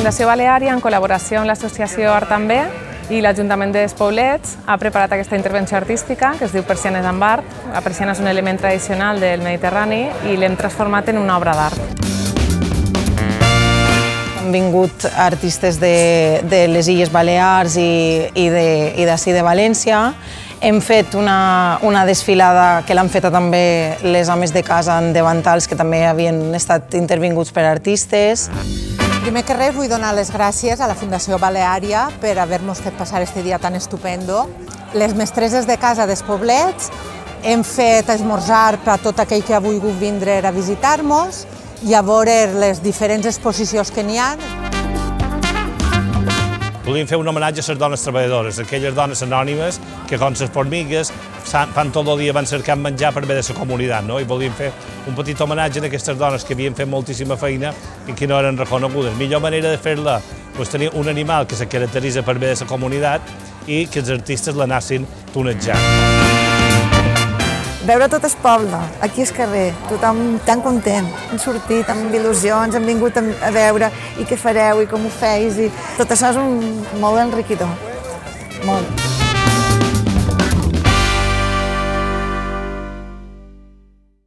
Fundació Baleària, en col·laboració amb l'Associació Art També i l'Ajuntament dels Poblets, ha preparat aquesta intervenció artística que es diu Persianes amb art. La persiana és un element tradicional del Mediterrani i l'hem transformat en una obra d'art. Han vingut artistes de les Illes Balears i d'ací de València. Hem fet una desfilada que l'han feta també les ames de casa en davantals que també havien estat intervinguts per artistes. Primer que res vull donar les gràcies a la Fundació Baleària per haver-nos fet passar este dia tan estupendo. Les mestresses de casa dels Poblets hem fet esmorzar per a tot aquell que ha volgut vindre a visitar-nos i a veure les diferents exposicions que n'hi ha. Volíem fer un homenatge a les dones treballadores, aquelles dones anònimes que, com les formigues, fan tot el dia, van cercant menjar per bé de la comunitat, no? I volíem fer un petit homenatge a aquestes dones que havien fet moltíssima feina i que no eren reconegudes. La millor manera de fer-la és tenir un animal que se caracteritza per bé de la comunitat i que els artistes l'anessin tonejant. Veure tot el poble, aquí al carrer, tothom tan content, han sortit amb il·lusions, han vingut a veure i què fareu i com ho feis, i tot això és molt enriquidor, molt.